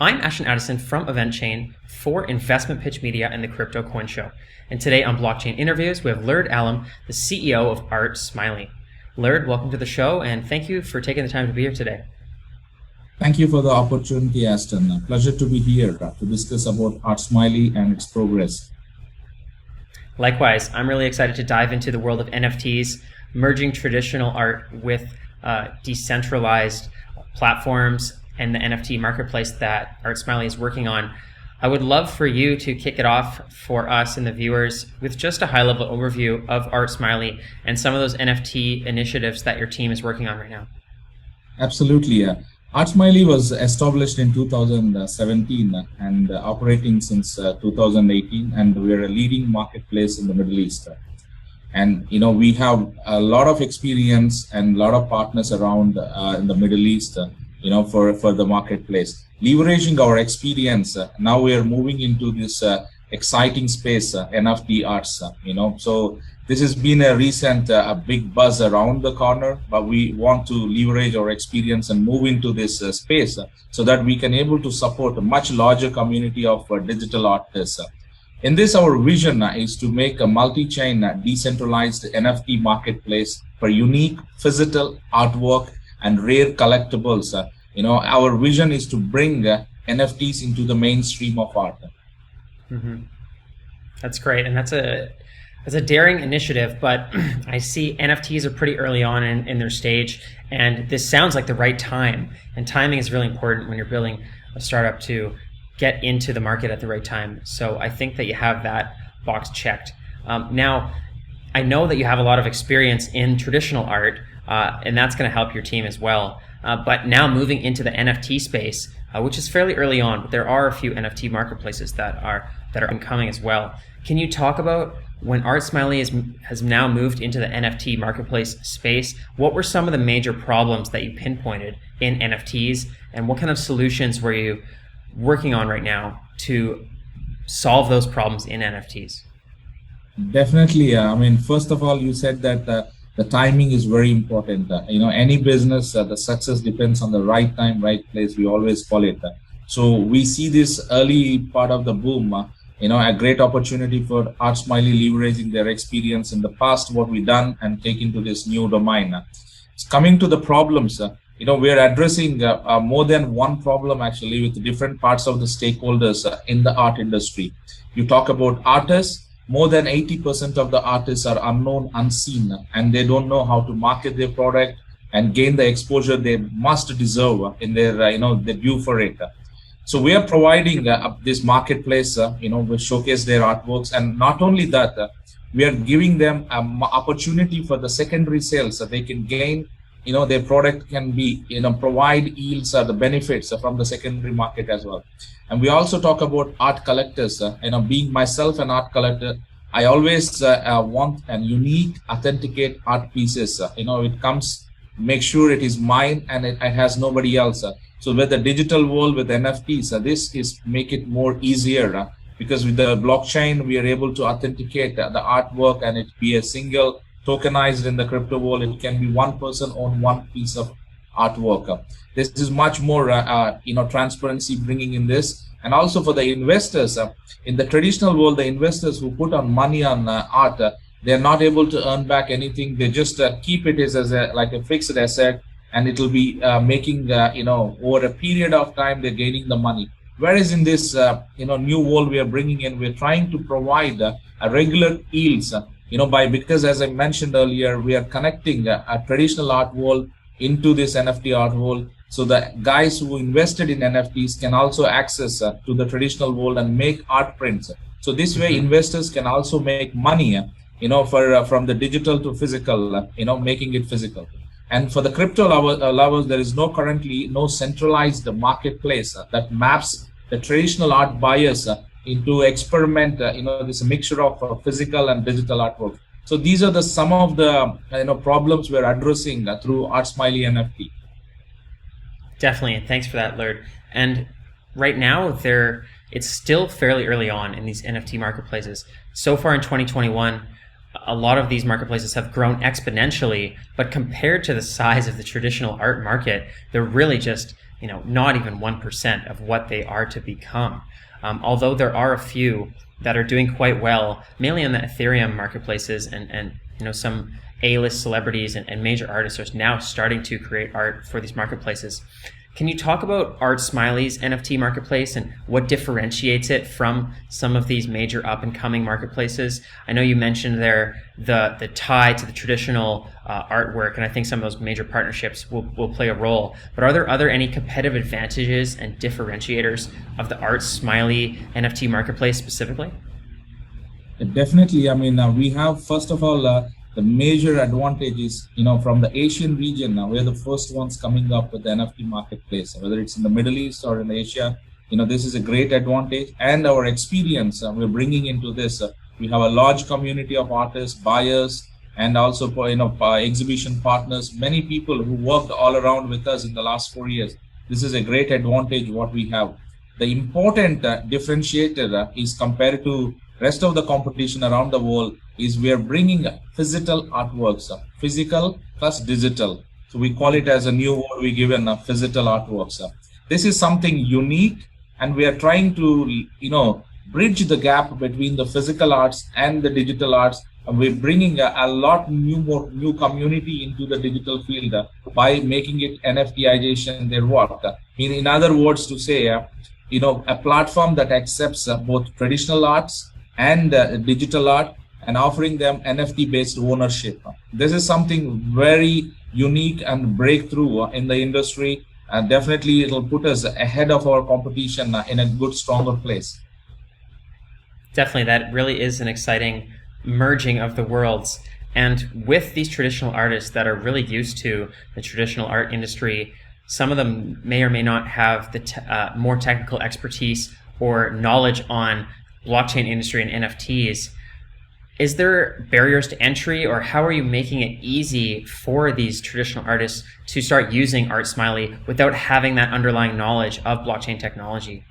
I'm Ashton Addison from EventChain for Investment Pitch Media and the Crypto Coin Show. And today on Blockchain Interviews, we have Lurdh Allam, the CEO of Art Smiley. Lurdh, welcome to the show, and thank you for taking the time to be here today. Thank you for the opportunity, Ashton. A pleasure to be here to discuss about Art Smiley and its progress. Likewise, I'm really excited to dive into the world of NFTs, merging traditional art with decentralized platforms and the NFT marketplace that Art Smiley is working on. I would love for you to kick it off for us and the viewers with just a high-level overview of Art Smiley and some of those NFT initiatives that your team is working on right now. Absolutely. Art Smiley was established in 2017 and operating since 2018, and we're a leading marketplace in the Middle East. And we have a lot of experience and a lot of partners around in the Middle East, for the marketplace. Leveraging our experience, now we are moving into this exciting space, NFT arts. So this has been a recent a big buzz around the corner, but we want to leverage our experience and move into this space so that we can able to support a much larger community of digital artists. In this, our vision is to make a multi-chain decentralized NFT marketplace for unique physical artwork and rare collectibles. Our vision is to bring NFTs into the mainstream of art. Mm-hmm. That's great, and that's a daring initiative, but I see NFTs are pretty early on in their stage, and this sounds like the right time. And timing is really important when you're building a startup to get into the market at the right time. So I think that you have that box checked. Now, I know that you have a lot of experience in traditional art, and that's going to help your team as well. But now moving into the NFT space, which is fairly early on, but there are a few NFT marketplaces that are incoming as well. Can you talk about when Art Smiley has now moved into the NFT marketplace space, what were some of the major problems that you pinpointed in NFTs, and what kind of solutions were you working on right now to solve those problems in NFTs? Definitely. First of all, you said that the timing is very important. Any business, the success depends on the right time, right place. We always call it. So we see this early part of the boom, a great opportunity for Art Smiley leveraging their experience in the past, what we done, and take into this new domain. Coming to the problems, we're addressing more than one problem actually with different parts of the stakeholders in the art industry. You talk about artists. More than 80% of the artists are unknown, unseen, and they don't know how to market their product and gain the exposure they must deserve in their, the due for it. So we are providing this marketplace, we showcase their artworks, and not only that, we are giving them an opportunity for the secondary sales so they can gain, their product can be, provide yields or the benefits from the secondary market as well. And we also talk about art collectors. Being myself an art collector, I always want a unique, authenticate art pieces. It comes, make sure it is mine and it has nobody else. So with the digital world, with NFTs, this is make it more easier because with the blockchain, we are able to authenticate the artwork and it be a single tokenized in the crypto world. It can be one person on one piece of artwork. This is much more, transparency bringing in this. And also for the investors, in the traditional world, the investors who put on money on art, they're not able to earn back anything. They just keep it as like a fixed asset, and it will be making, over a period of time, they're gaining the money. Whereas in this, new world we are bringing in, we're trying to provide a regular yields, because as I mentioned earlier, we are connecting a traditional art world into this NFT art world. So the guys who invested in NFTs can also access to the traditional world and make art prints. So this way, investors can also make money, from the digital to physical, making it physical. And for the crypto lovers, there is currently no centralized marketplace that maps the traditional art buyers into experiment, this mixture of physical and digital artwork. So these are some of the problems we're addressing through Art Smiley NFT. Definitely, and thanks for that, Lurdh. And right now, it's still fairly early on in these NFT marketplaces. So far in 2021, a lot of these marketplaces have grown exponentially, but compared to the size of the traditional art market, they're really just not even 1% of what they are to become. Although there are a few that are doing quite well, mainly on the Ethereum marketplaces, and some A-list celebrities and major artists are now starting to create art for these marketplaces. Can you talk about Art Smiley's NFT marketplace and what differentiates it from some of these major up-and-coming marketplaces? I know you mentioned there the tie to the traditional artwork, and I think some of those major partnerships will play a role. But are there any competitive advantages and differentiators of the Art Smiley NFT marketplace specifically? Definitely. I mean, we have, first of all, the major advantages, from the Asian region. Now we're the first ones coming up with the NFT marketplace, whether it's in the Middle East or in Asia. This is a great advantage, and our experience we're bringing into this. We have a large community of artists, buyers, and also exhibition partners. Many people who worked all around with us in the last 4 years. This is a great advantage what we have. The important differentiator is compared to rest of the competition around the world is we are bringing physical artworks, physical plus digital. So we call it as a new word we given physical artworks. This is something unique, and we are trying to bridge the gap between the physical arts and the digital arts. And we're bringing a lot new community into the digital field by making it NFTization their work. In other words, to say a platform that accepts both traditional arts and digital art, and offering them NFT-based ownership. This is something very unique and breakthrough in the industry, and definitely it will put us ahead of our competition in a good, stronger place. Definitely, that really is an exciting merging of the worlds. And with these traditional artists that are really used to the traditional art industry, some of them may or may not have the more technical expertise or knowledge on blockchain industry and NFTs. Is there barriers to entry, or how are you making it easy for these traditional artists to start using Art Smiley without having that underlying knowledge of blockchain technology?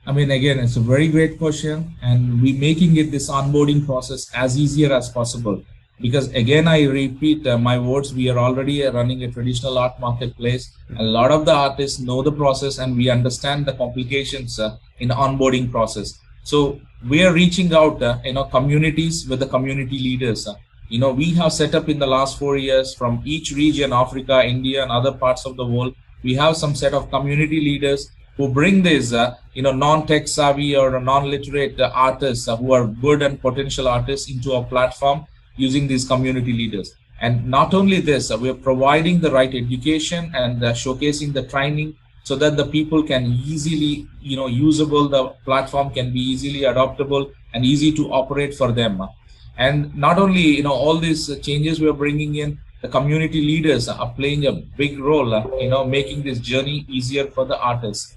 I mean, again, it's a very great question, and we're making it this onboarding process as easier as possible. Because again, I repeat my words, we are already running a traditional art marketplace. A lot of the artists know the process, and we understand the complications in the onboarding process. So we are reaching out, communities with the community leaders. We have set up in the last 4 years from each region, Africa, India, and other parts of the world. We have some set of community leaders who bring these, non-tech savvy or non-literate artists who are good and potential artists into our platform using these community leaders. And not only this, we are providing the right education and showcasing the training so that the people can easily, usable, the platform can be easily adoptable and easy to operate for them. And not only, all these changes we are bringing in, the community leaders are playing a big role, making this journey easier for the artists.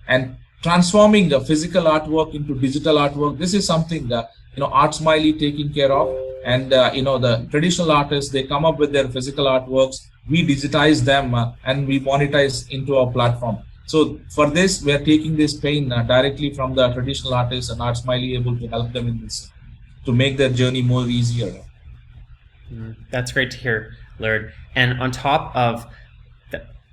And transforming the physical artwork into digital artwork, this is something that, Art Smiley taking care of. And, the traditional artists, they come up with their physical artworks, we digitize them and we monetize into our platform. So for this, we are taking this pain directly from the traditional artists, and Art Smiley able to help them in this to make their journey more easier. That's great to hear, Lurdh. And on top of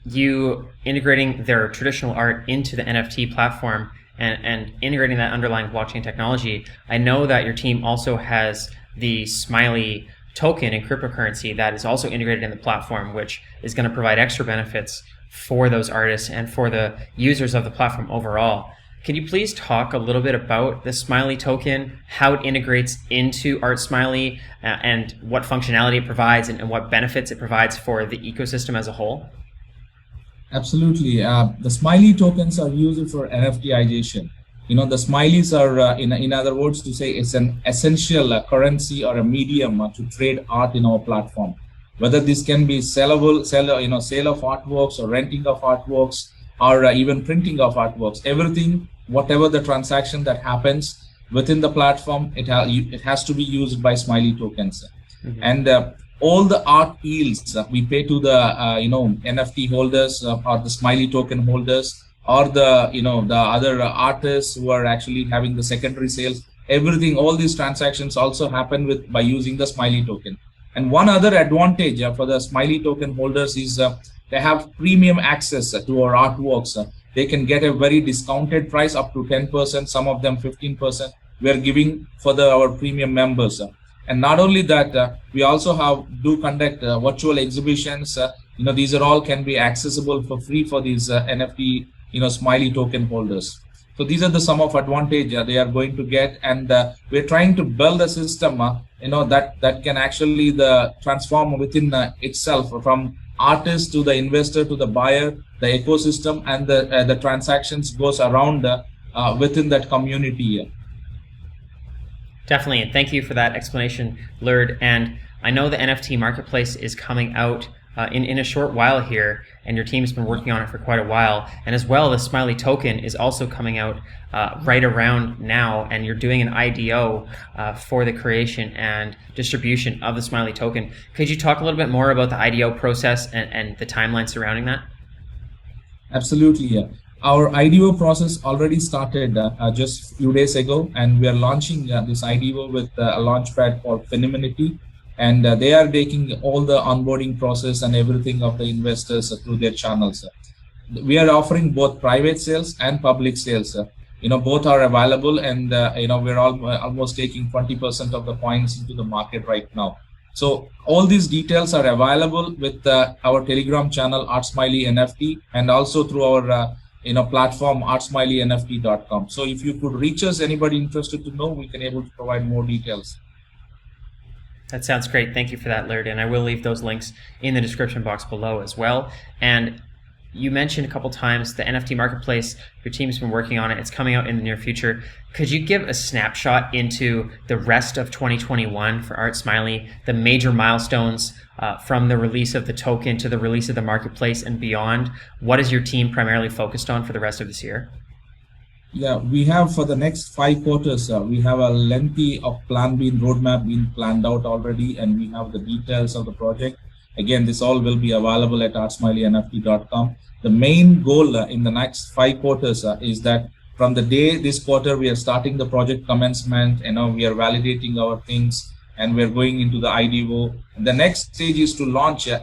you integrating their traditional art into the NFT platform and integrating that underlying blockchain technology, I know that your team also has the Smiley token and cryptocurrency that is also integrated in the platform, which is going to provide extra benefits for those artists and for the users of the platform overall. Can you please talk a little bit about the Smiley token, how it integrates into Art Smiley, and what functionality it provides and what benefits it provides for the ecosystem as a whole? Absolutely. The Smiley tokens are used for NFTization. The Smileys are, in other words, to say it's an essential currency or a medium to trade art in our platform. Whether this can be sale of artworks or renting of artworks or even printing of artworks, everything, whatever the transaction that happens within the platform, it has to be used by Smiley tokens. Mm-hmm. And all the art yields we pay to the NFT holders or the Smiley token holders, or the other artists who are actually having the secondary sales, everything, all these transactions also happen by using the Smiley token. And one other advantage for the Smiley token holders is they have premium access to our artworks. They can get a very discounted price up to 10%, some of them 15%. We are giving for our premium members. And not only that, we also do conduct virtual exhibitions. These are all can be accessible for free for these NFT, Smiley token holders. So these are the sum of advantage they are going to get, and we're trying to build a system, that can actually transform within itself from artist to the investor to the buyer, the ecosystem, and the transactions goes around within that community. Definitely, and thank you for that explanation, Lurdh. And I know the NFT Marketplace is coming out in a short while here, and your team's been working on it for quite a while. And as well, the Smiley token is also coming out right around now, and you're doing an IDO for the creation and distribution of the Smiley token. Could you talk a little bit more about the IDO process and the timeline surrounding that? Absolutely, yeah. Our IDO process already started just a few days ago, and we are launching this IDO with a launchpad called Finiminity. And they are taking all the onboarding process and everything of the investors through their channels. We are offering both private sales and public sales. Both are available, and we're almost taking 20% of the points into the market right now. So all these details are available with our Telegram channel, ArtSmiley NFT, and also through our platform, ArtSmileyNFT.com. So if you could reach us, anybody interested to know, we can able to provide more details. That sounds great. Thank you for that, Lurdh. And I will leave those links in the description box below as well. And you mentioned a couple times the NFT Marketplace. Your team's been working on it. It's coming out in the near future. Could you give a snapshot into the rest of 2021 for Art Smiley, the major milestones from the release of the token to the release of the marketplace and beyond? What is your team primarily focused on for the rest of this year? Yeah, we have for the next 5 quarters, we have a lengthy roadmap being planned out already, and we have the details of the project. Again, this all will be available at ArtSmileyNFT.com. The main goal in the next 5 quarters is that from the day this quarter we are starting the project commencement, we are validating our things, and we're going into the IDO. The next stage is to launch a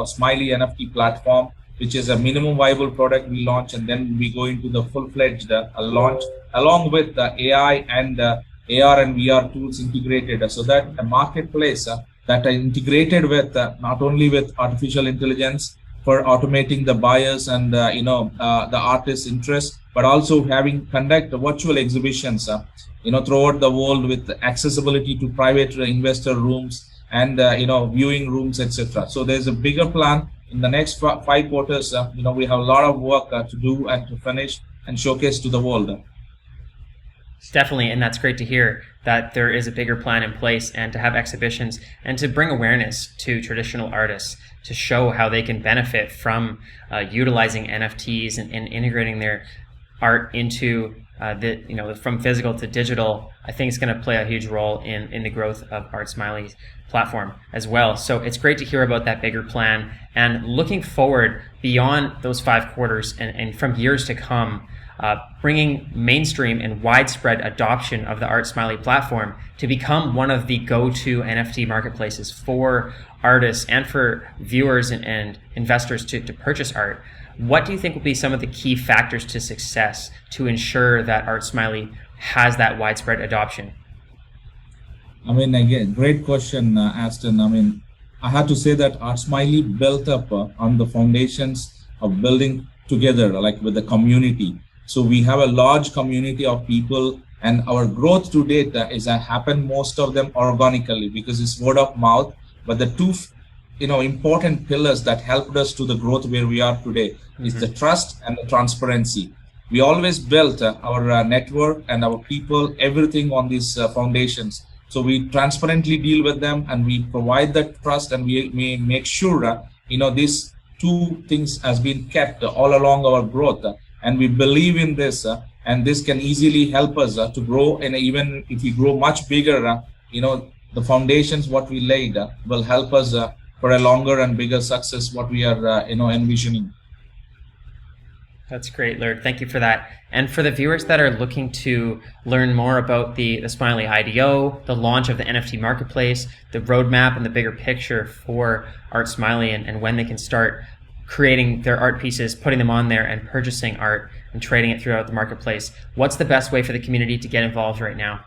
Smiley NFT platform, which is a minimum viable product we launch, and then we go into the full-fledged launch along with the AI and AR and VR tools integrated, so that a marketplace that are integrated with not only with artificial intelligence for automating the buyers and the artist's interest, but also conduct virtual exhibitions throughout the world with accessibility to private investor rooms and viewing rooms, etc. So there's a bigger plan. In the next 5 quarters, we have a lot of work to do and to finish and showcase to the world. Definitely, and that's great to hear that there is a bigger plan in place, and to have exhibitions and to bring awareness to traditional artists to show how they can benefit from utilizing NFTs and integrating their art into from physical to digital. I think it's going to play a huge role in the growth of Art Smiley's platform as well. So it's great to hear about that bigger plan, and looking forward beyond those 5 quarters and from years to come, bringing mainstream and widespread adoption of the Art Smiley platform to become one of the go-to NFT marketplaces for artists and for viewers and investors to purchase art. What do you think will be some of the key factors to success to ensure that Art Smiley has that widespread adoption? Again, great question, Ashton. I have to say that Art Smiley built up on the foundations of building together, like with the community. So we have a large community of people, and our growth to date is happened most of them organically because it's word of mouth. But the two important pillars that helped us to the growth where we are today is the trust and the transparency. We always built our network and our people, everything on these foundations. So we transparently deal with them, and we provide that trust, and we make sure these two things has been kept all along our growth. And we believe in this, and this can easily help us to grow. And even if we grow much bigger, the foundations what we laid will help us for a longer and bigger success what we are envisioning. That's great, Lurdh. Thank you for that. And for the viewers that are looking to learn more about the Smiley IDO, the launch of the NFT Marketplace, the roadmap and the bigger picture for Art Smiley and when they can start, creating their art pieces, putting them on there, and purchasing art and trading it throughout the marketplace. What's the best way for the community to get involved right now?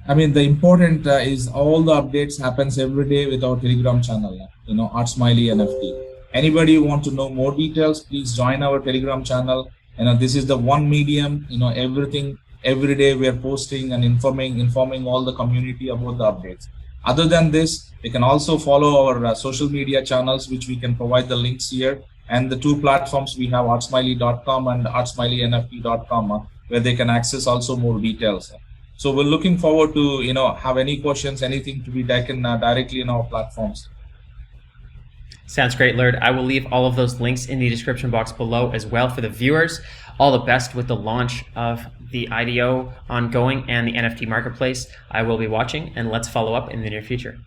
I mean, the important is all the updates happens every day with our Telegram channel, Art Smiley NFT. Anybody who want to know more details, please join our Telegram channel. This is the one medium, everything, every day we are posting and informing all the community about the updates. Other than this, they can also follow our social media channels, which we can provide the links here. And the two platforms we have, artsmiley.com and artsmileynft.com, where they can access also more details. So we're looking forward to, have any questions, anything to be taken directly in our platforms. Sounds great, Lurdh. I will leave all of those links in the description box below as well for the viewers. All the best with the launch of the IDO ongoing and the NFT Marketplace. I will be watching, and let's follow up in the near future.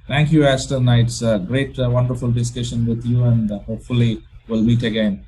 Thank you, Ashton. It's a great, wonderful discussion with you, and hopefully we'll meet again.